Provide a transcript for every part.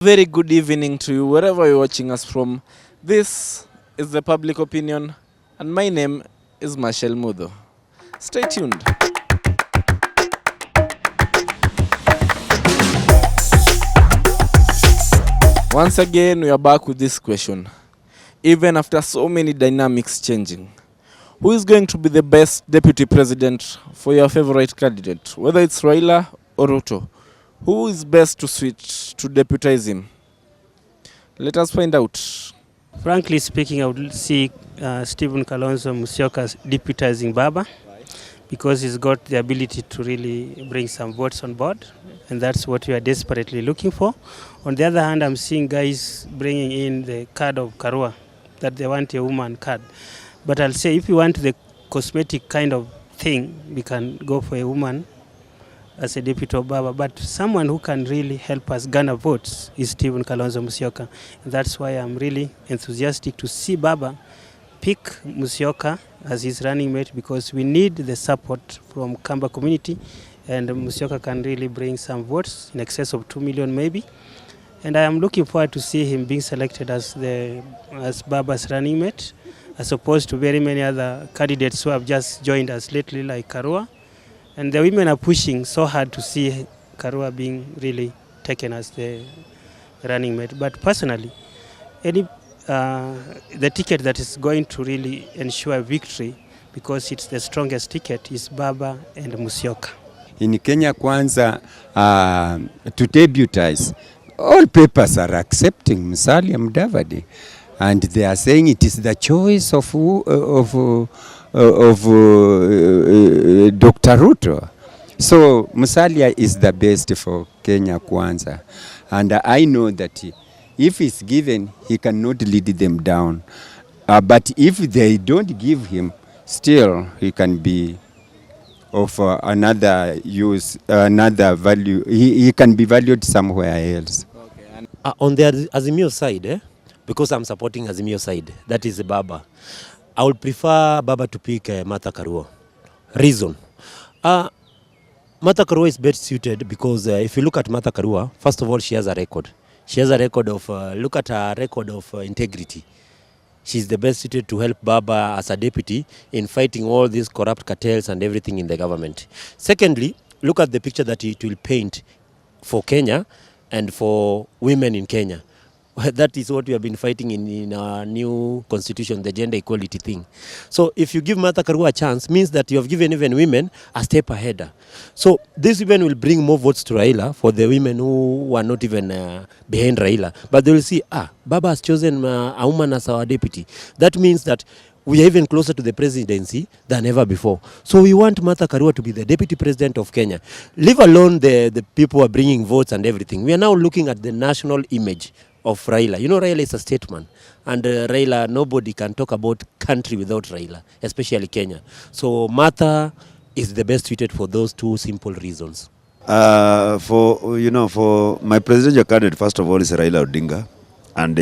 Very good evening to you, wherever you're watching us from. This is The Public Opinion, and my name is Marshall Mudo. Stay tuned. Once again, we are back with this question. Even after so many dynamics changing, who is going to be the best deputy president for your favorite candidate, whether it's Raila or Ruto? Who is best to switch to deputize him? Let us find out. Frankly speaking, I would see Stephen Kalonzo Musyoka deputizing Baba because he's got the ability to really bring some votes on board, and that's what we are desperately looking for. On the other hand, I'm seeing guys bringing in the card of Karua, that they want a woman card. But I'll say if you want the cosmetic kind of thing, we can go for a woman as a deputy of Baba, but someone who can really help us garner votes is Stephen Kalonzo Musyoka. And that's why I'm really enthusiastic to see Baba pick Musyoka as his running mate, because we need the support from Kamba community, and Musyoka can really bring some votes in excess of 2 million maybe. And I am looking forward to see him being selected as Baba's running mate, as opposed to very many other candidates who have just joined us lately, like Karua. And the women are pushing so hard to see Karua being really taken as the running mate. But personally, the ticket that is going to really ensure victory, because it's the strongest ticket, is Baba and Musyoka. In Kenya Kwanzaa, to deputize, all papers are accepting Musalia Mudavadi, and they are saying it is the choice of Dr. Ruto. So Musalia is the best for Kenya Kwanzaa, and I know that if he's given, he cannot lead them down. But if they don't give him, still he can be of another use, another value. He can be valued somewhere else. Okay. On the Azimio side, because I'm supporting Azimio side, that is Baba, I would prefer Baba to pick Martha Karua. Reason. Martha Karua is best suited because if you look at Martha Karua, first of all, she has a record. She has a record of, look at her record of integrity. She's the best suited to help Baba as a deputy in fighting all these corrupt cartels and everything in the government. Secondly, look at the picture that it will paint for Kenya and for women in Kenya. That is what we have been fighting in our new constitution, the gender equality thing. So if you give Martha Karua a chance, means that you have given even women a step ahead. So these women will bring more votes to Raila for the women who are not even behind Raila. But they will see, Baba has chosen a woman as our deputy. That means that we are even closer to the presidency than ever before. So we want Martha Karua to be the deputy president of Kenya. Leave alone the people who are bringing votes and everything. We are now looking at the national image of Raila. You know, Raila is a statesman, and Raila, nobody can talk about country without Raila, especially Kenya. So Martha is the best suited for those two simple reasons. For my presidential candidate, first of all, is Raila Odinga, and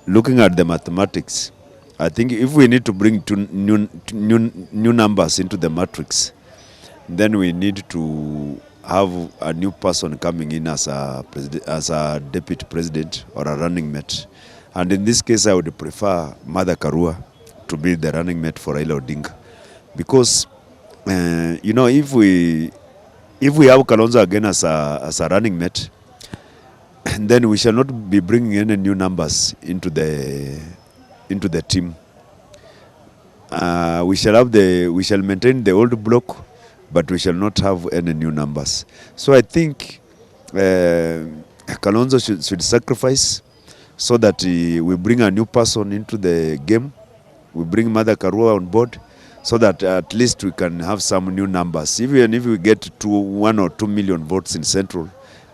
looking at the mathematics, I think if we need to bring two new numbers into the matrix, then we need to have a new person coming in as a deputy president or a running mate. And in this case, I would prefer Martha Karua to be the running mate for Raila Odinga. Because, if we have Kalonzo again as a running mate, then we shall not be bringing any new numbers into the team. We shall maintain the old block, but we shall not have any new numbers. So I think Kalonzo should sacrifice so that we bring a new person into the game. We bring Martha Karua on board so that at least we can have some new numbers. Even if we get to 1 or 2 million votes in Central,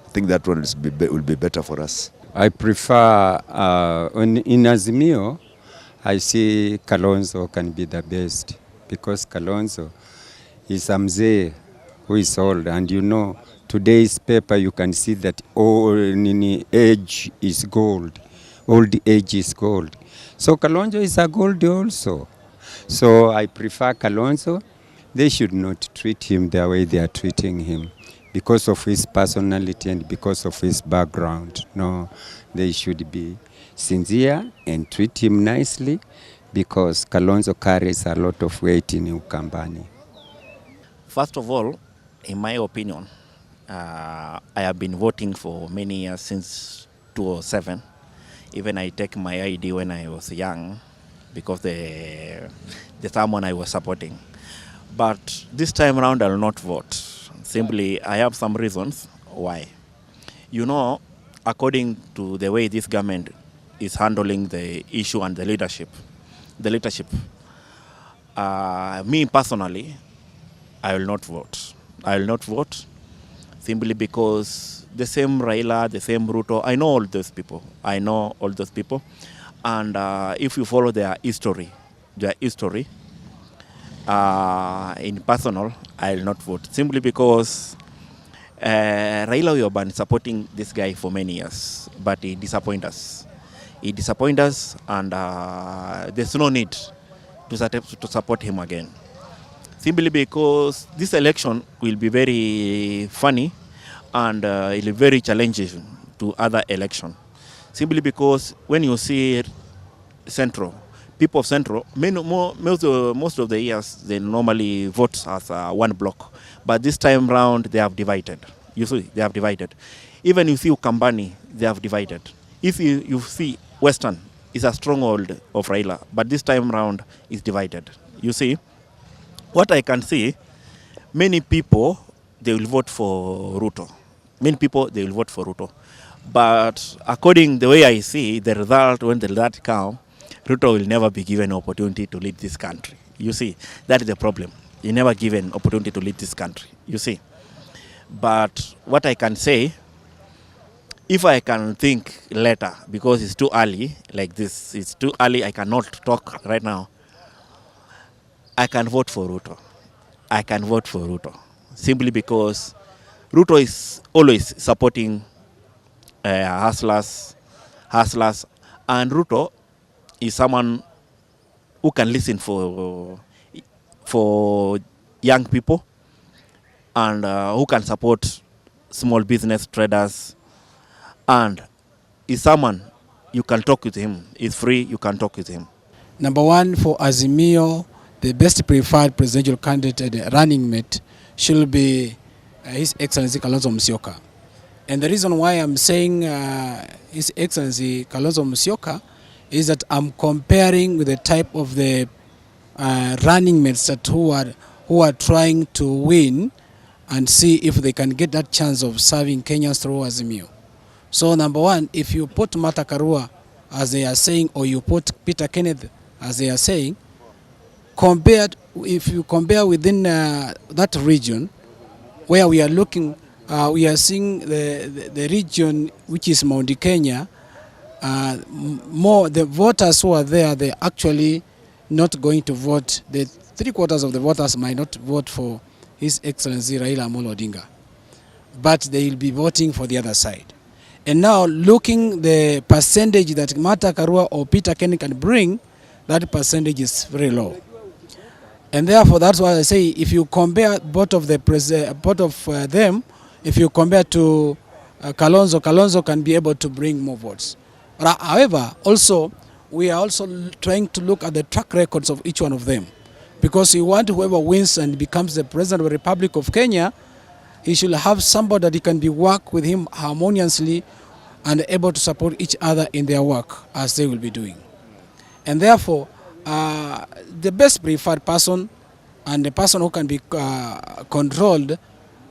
I think that one will be better for us. I prefer, in Azimio, I see Kalonzo can be the best, because Kalonzo is a mzee who is old, and today's paper you can see that age is gold. Old age is gold. So Kalonzo is a gold also. So I prefer Kalonzo. They should not treat him the way they are treating him. because of his personality and because of his background. No, they should be sincere and treat him nicely, because Kalonzo carries a lot of weight in Ukambani. First of all, in my opinion, I have been voting for many years, since 2007. Even I take my ID when I was young, because the someone I was supporting. But this time around, I will not vote. Simply, I have some reasons why. You know, according to the way this government is handling the issue and the leadership, me personally, I will not vote. I will not vote simply because the same Raila, the same Ruto, I know all those people. And if you follow their history, in personal, I will not vote. Simply because Raila we have been supporting this guy for many years, but he disappoints us. And there's no need to support him again. Simply because this election will be very funny and it will be very challenging to other election. Simply because when you see Central, people of Central, most of the years, they normally vote as one block. But this time round, they have divided. You see, they have divided. Even you see Ukambani, they have divided. If you see Western, it's a stronghold of Raila, but this time round, it's divided. You see, what I can see, many people, they will vote for Ruto. But according the way I see, the result, when the result comes, Ruto will never be given an opportunity to lead this country. You see, that is the problem. He never given opportunity to lead this country. You see. But what I can say, if I can think later, because it's too early, like this, it's too early, I cannot talk right now. I can vote for Ruto. Simply because Ruto is always supporting hustlers, and Ruto is someone who can listen for young people, and who can support small business traders, and is someone you can talk with him. It's free, you can talk with him. Number one, for Azimio, the best preferred presidential candidate and running mate should be His Excellency Kalonzo Musyoka. And the reason why I'm saying His Excellency Kalonzo Musyoka is that I'm comparing with the type of the running mates that who are trying to win and see if they can get that chance of serving Kenyans through Azimio. So number one, if you put Martha Karua, as they are saying, or you put Peter Kenneth, as they are saying, if you compare within that region where we are looking, we are seeing the region which is Mount Kenya, more the voters who are there, they're actually not going to vote. The 3/4 of the voters might not vote for His Excellency Raila Amolo Odinga, but they will be voting for the other side. And now looking the percentage that Martha Karua or Peter Kenneth can bring, that percentage is very low. And therefore, that's why I say, if you compare both of them, if you compare to Kalonzo can be able to bring more votes. However, also, we are also trying to look at the track records of each one of them. Because we want whoever wins and becomes the President of the Republic of Kenya, he should have somebody that he can work with him harmoniously and able to support each other in their work as they will be doing. And therefore, the best preferred person and the person who can be controlled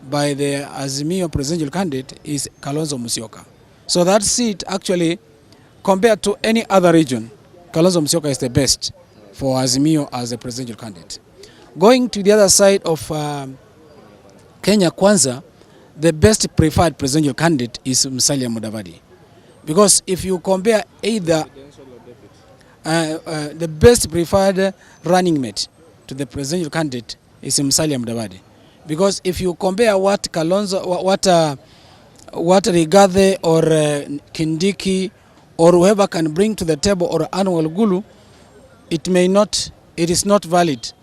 by the Azimio presidential candidate is Kalonzo Musyoka. So that seat actually, compared to any other region, Kalonzo Musyoka is the best for Azimio as a presidential candidate. Going to the other side of Kenya Kwanzaa, the best preferred presidential candidate is Musalia Mudavadi. Because if you compare either the best preferred running mate to the presidential candidate is Musalia Mudavadi. Because if you compare what Kalonzo, what Rigathi or Kindiki or whoever can bring to the table, or Anwar Gulu, it is not valid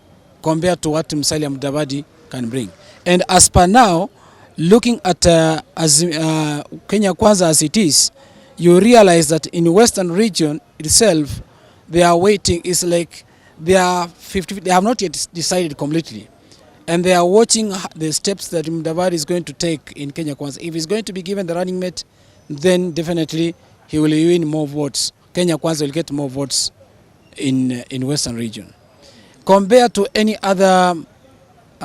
compared to what Musalia Mudavadi can bring. And as per now, looking at Kenya Kwanzaa as it is, you realize that in Western region itself, they are waiting. It's like they have not yet decided completely. And they are watching the steps that Mudavadi is going to take in Kenya Kwanzaa. If he's going to be given the running mate, then definitely he will win more votes. Kenya Kwanzaa will get more votes in Western region. Compared to any other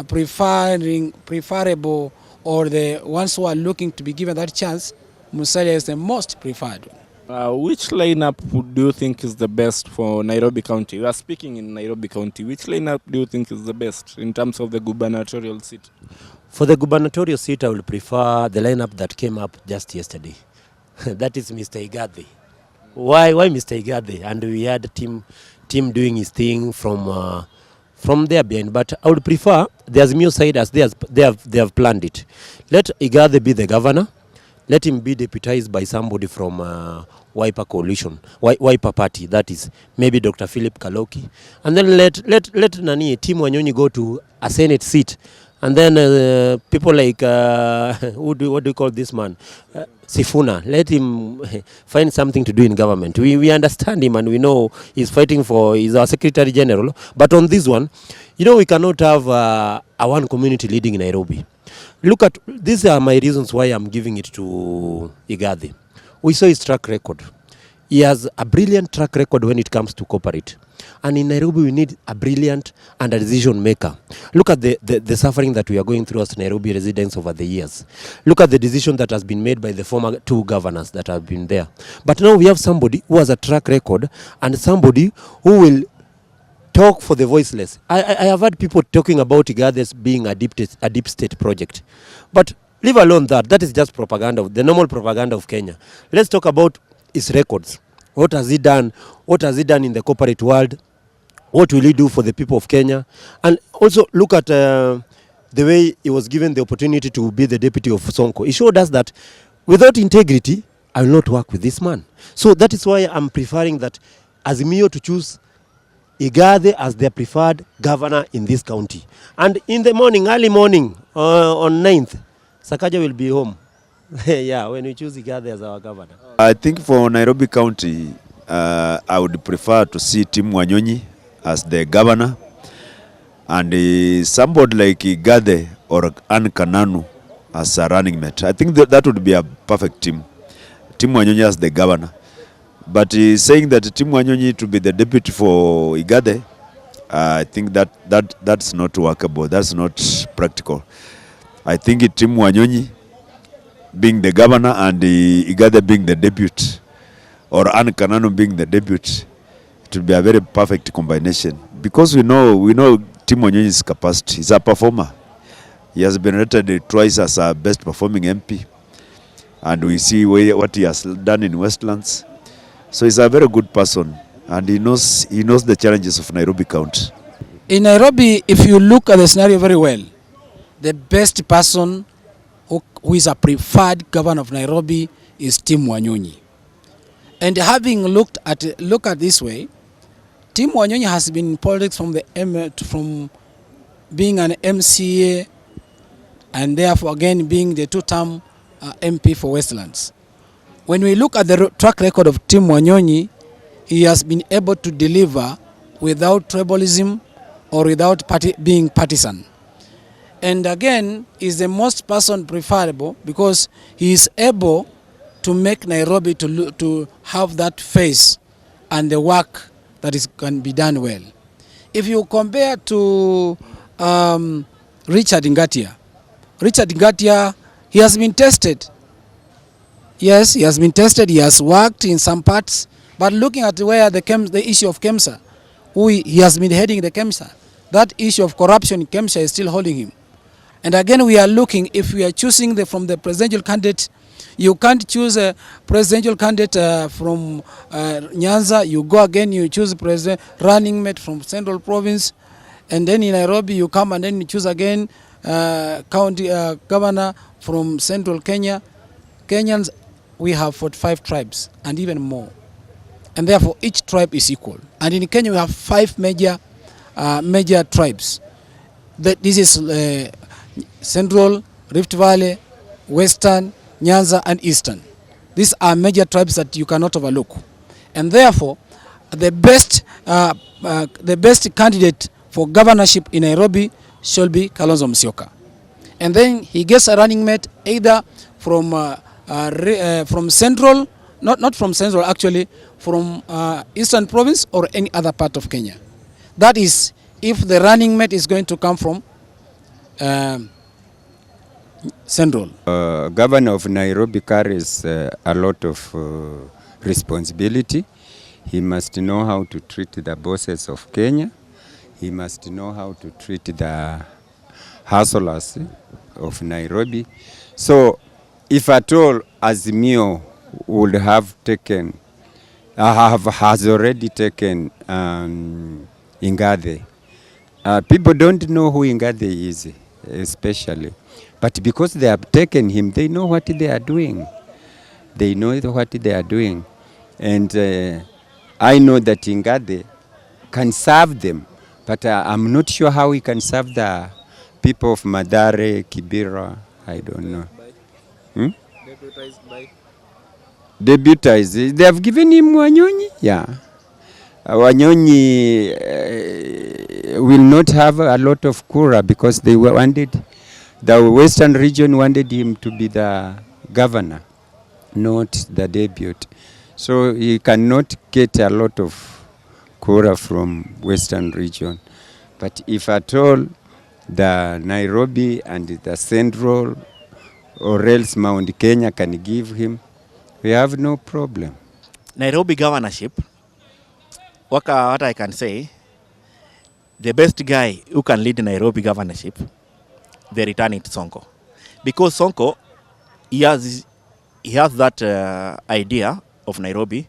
preferable or the ones who are looking to be given that chance, Musalia is the most preferred. Which lineup do you think is the best for Nairobi County? You are speaking in Nairobi County. Which lineup do you think is the best in terms of the gubernatorial seat? For the gubernatorial seat, I will prefer the lineup that came up just yesterday. That is Mr. Igathe. Why Mr. Igathe? And we had a team doing his thing from there behind. But I would prefer the Azimio side as they have planned it. Let Igathe be the governor. Let him be deputized by somebody from Wiper coalition, Wiper party. That is maybe Dr. Philip Kaloki. And then let Tim Wanyonyi go to a Senate seat. And then people like what do you call this man? Sifuna. Let him find something to do in government. We understand him and we know he's fighting he's our Secretary General. But on this one, we cannot have a one community leading in Nairobi. Look at, these are my reasons why I'm giving it to Igathe. We saw his track record. He has a brilliant track record when it comes to corporate. And in Nairobi, we need a brilliant and a decision maker. Look at the suffering that we are going through as Nairobi residents over the years. Look at the decision that has been made by the former two governors that have been there. But now we have somebody who has a track record and somebody who will talk for the voiceless. I have heard people talking about Igathe being a deep state project. But leave alone that is just propaganda, the normal propaganda of Kenya. Let's talk about his records. What has he done? What has he done in the corporate world? What will he do for the people of Kenya? And also look at the way he was given the opportunity to be the deputy of Sonko. He showed us that without integrity, I will not work with this man. So that is why I'm preferring that Azimio to choose Igathe as their preferred governor in this county. And in the morning, early morning, on 9th, Sakaja will be home. Yeah, when we choose Igathe as our governor. I think for Nairobi County, I would prefer to see Tim Wanyonyi as the governor and somebody like Igathe or Anne Kananu as a running mate. I think that would be a perfect team. Tim Wanyonyi as the governor. But saying that Tim Wanyonyi to be the deputy for Igathe, I think that's not workable. That's not practical. I think Tim Wanyonyi being the governor and Igathe being the deputy, or Anne Kananu being the deputy, it will be a very perfect combination. Because we know Tim Wanyonyi's capacity. He's a performer. He has been rated twice as a best performing MP, and we see what he has done in Westlands. So he's a very good person, and he knows the challenges of Nairobi County. In Nairobi, if you look at the scenario very well, the best person who is a preferred governor of Nairobi is Tim Wanyonyi. And having look at this way, Tim Wanyonyi has been in politics from being an MCA and therefore again being the two-term MP for Westlands. When we look at the track record of Tim Wanyonyi, he has been able to deliver without tribalism or without being partisan. And again, is the most person preferable because he is able to make Nairobi to have that face and the work that can be done well. If you compare to Richard Ngatia, he has been tested. Yes, he has been tested. He has worked in some parts, but looking at where the issue of KEMSA, he has been heading the KEMSA. That issue of corruption in KEMSA is still holding him. And again, we are looking, if we are choosing from the presidential candidate, you can't choose a presidential candidate from Nyanza. You go again, you choose a running mate from Central Province. And then in Nairobi, you come and then you choose again county governor from Central Kenya. Kenyans, we have 45 tribes and even more. And therefore, each tribe is equal. And in Kenya, we have 5 major tribes. This is Central, Rift Valley, Western, Nyanza and Eastern. These are major tribes that you cannot overlook. And therefore, the best candidate for governorship in Nairobi should be Kalonzo Musyoka. And then he gets a running mate either from Central, not from Central actually, from Eastern Province or any other part of Kenya. That is, if the running mate is going to come from Central. Governor of Nairobi carries a lot of responsibility. He must know how to treat the bosses of Kenya. He must know how to treat the hustlers of Nairobi. So if at all Azimio would have taken, has already taken Ingathe. People don't know who Ingathe is, especially. But because they have taken him, they know what they are doing. They know what they are doing. And I know that Ingathe can serve them, but I'm not sure how he can serve the people of Mathare, Kibera, I don't know. Deputized by? Deputized. They have given him Wanyonyi? Yeah. Wanyonyi will not have a lot of kura because they wanted, the Western region wanted him to be the governor, not the deputy. So he cannot get a lot of kura from Western region. But if at all the Nairobi and the Central or else Mount Kenya can give him, we have no problem. Nairobi governorship, what I can say, the best guy who can lead Nairobi governorship, they return it Sonko. Because Sonko, he has that idea of Nairobi,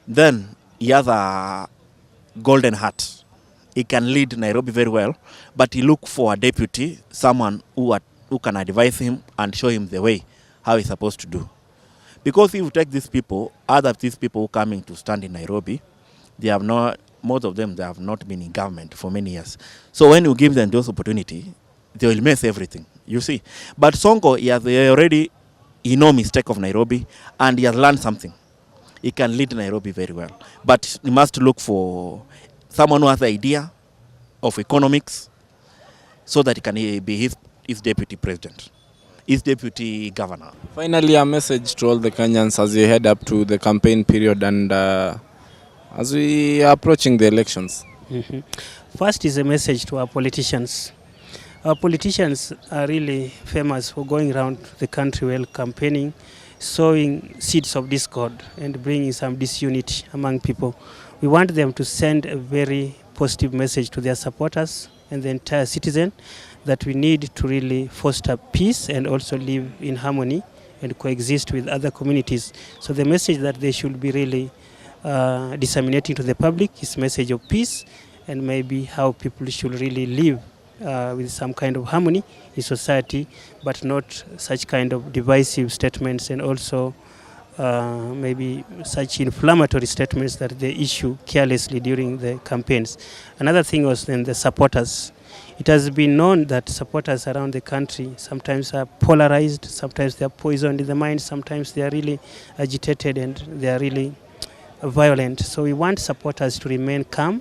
then he has a golden heart. He can lead Nairobi very well, but he look for a deputy, someone who can advise him and show him the way, how he's supposed to do. Because if you take these people, these people coming to stand in Nairobi, they have not, most of them, they have not been in government for many years. So when you give them those opportunity, they will mess everything, you see. But Sonko, he has already, he knows mistake of Nairobi, and he has learned something. He can lead Nairobi very well. But he must look for someone who has the idea of economics so that he can be his deputy president, his deputy governor. Finally, a message to all the Kenyans as you head up to the campaign period and as we are approaching the elections. First is a message to our politicians. Our politicians are really famous for going around the country while campaigning, sowing seeds of discord and bringing some disunity among people. We want them to send a very positive message to their supporters and the entire citizen that we need to really foster peace and also live in harmony and coexist with other communities. So the message that they should be really disseminating to the public is message of peace and maybe how people should really live with some kind of harmony in society, but not such kind of divisive statements and also maybe such inflammatory statements that they issue carelessly during the campaigns. Another thing was then the supporters. It has been known that supporters around the country sometimes are polarized, sometimes they are poisoned in the mind, sometimes they are really agitated and they are really violent. So we want supporters to remain calm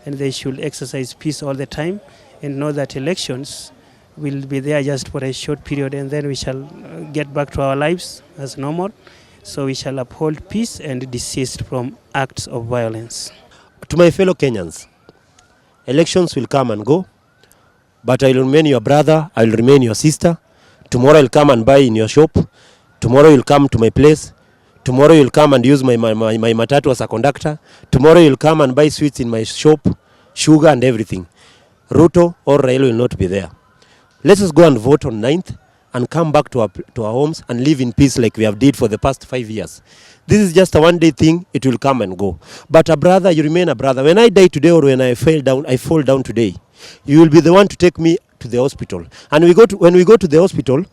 and they should exercise peace all the time and know that elections will be there just for a short period and then we shall get back to our lives as normal. So we shall uphold peace and desist from acts of violence. To my fellow Kenyans, elections will come and go, but I will remain your brother, I will remain your sister. Tomorrow I'll come and buy in your shop. Tomorrow you'll come to my place. Tomorrow you'll come and use my matatu as a conductor. Tomorrow you'll come and buy sweets in my shop, sugar and everything. Ruto or Raila will not be there. Let us go and vote on 9th and come back to our homes and live in peace like we have did for the past 5 years. This is just a one-day thing, it will come and go. But a brother, you remain a brother. When I die today or when I fall down today, you will be the one to take me to the hospital. And when we go to the hospital,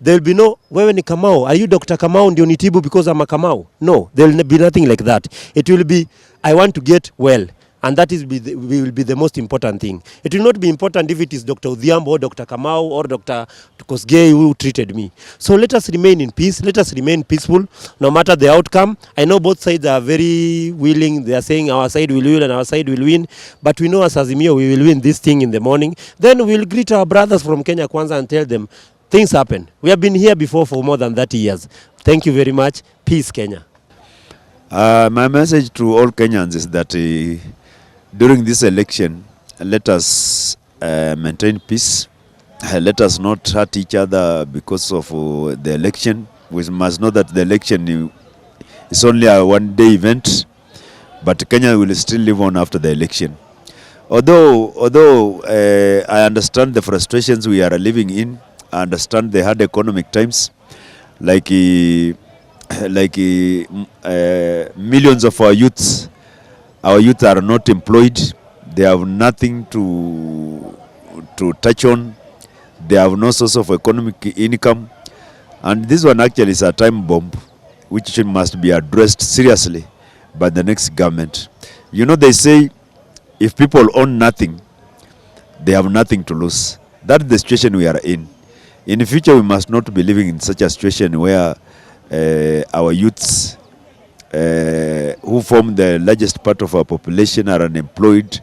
there will be no, wewe ni Kamau, are you Dr. Kamau ndio nitibu because I'm a Kamau? No, there will be nothing like that. It will be, I want to get well. And that will be the most important thing. It will not be important if it is Dr. Odhiambo or Dr. Kamau or Dr. Kosgei who treated me. So let us remain in peace. Let us remain peaceful no matter the outcome. I know both sides are very willing. They are saying our side will win and our side will win. But we know as Azimio we will win this thing in the morning. Then we will greet our brothers from Kenya Kwanzaa and tell them things happen. We have been here before for more than 30 years. Thank you very much. Peace, Kenya. My message to all Kenyans is that during this election, let us maintain peace. Let us not hurt each other because of the election. We must know that the election is only a one-day event, but Kenya will still live on after the election. Although I understand the frustrations we are living in, I understand the hard economic times, like millions of our youth are not employed. They have nothing to touch on. They have no source of economic income, and this one actually is a time bomb which must be addressed seriously by the next government. You know, they say if people own nothing, they have nothing to lose. That's the situation we are in. In the future, we must not be living in such a situation where our youths who form the largest part of our population are unemployed,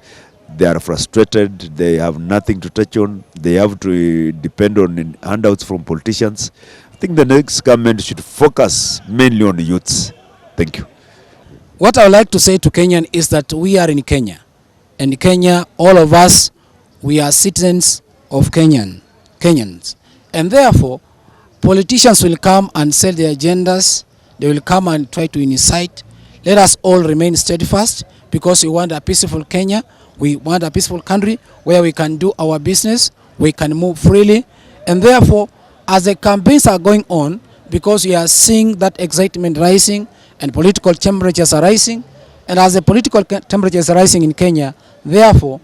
they are frustrated, they have nothing to touch on, they have to depend on handouts from politicians. I think the next government should focus mainly on the youths. Thank you. What I would like to say to Kenyan is that we are in Kenya. And in Kenya, all of us, we are citizens of Kenyans. And therefore, politicians will come and sell their agendas. They will come and try to incite. Let us all remain steadfast because we want a peaceful Kenya. We want a peaceful country where we can do our business, we can move freely. And therefore, as the campaigns are going on, because we are seeing that excitement rising and political temperatures are rising, and as the political temperatures are rising in Kenya, therefore,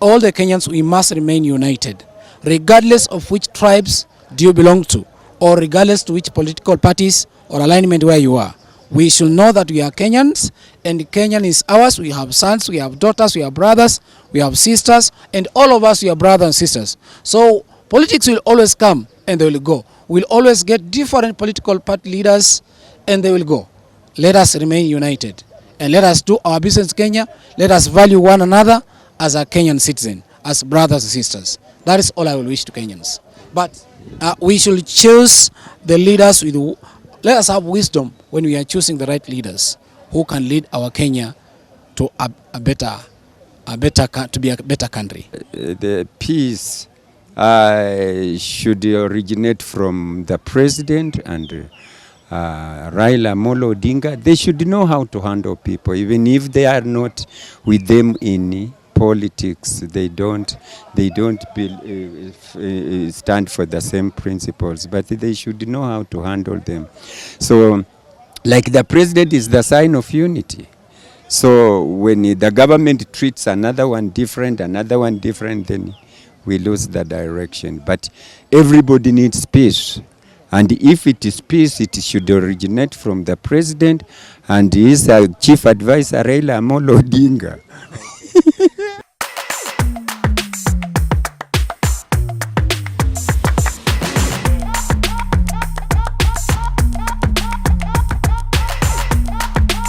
all the Kenyans, we must remain united, regardless of which tribes do you belong to, or regardless to which political parties or alignment where you are. We should know that we are Kenyans, and Kenyan is ours. We have sons, we have daughters, we have brothers, we have sisters, and all of us, we are brothers and sisters. So politics will always come and they will go. We'll always get different political party leaders and they will go. Let us remain united and let us do our business in Kenya. Let us value one another as a Kenyan citizen, as brothers and sisters. That is all I will wish to Kenyans. But we should choose the leaders with. Let us have wisdom when we are choosing the right leaders who can lead our Kenya to to be a better country. The peace should originate from the president and Raila Amolo Odinga. They should know how to handle people, even if they are not with them in politics. They don't stand for the same principles, but they should know how to handle them. So, like the president is the sign of unity. So when the government treats another one different, then we lose the direction. But everybody needs peace. And if it is peace, it should originate from the president and his chief advisor, Raila Amolo Odinga.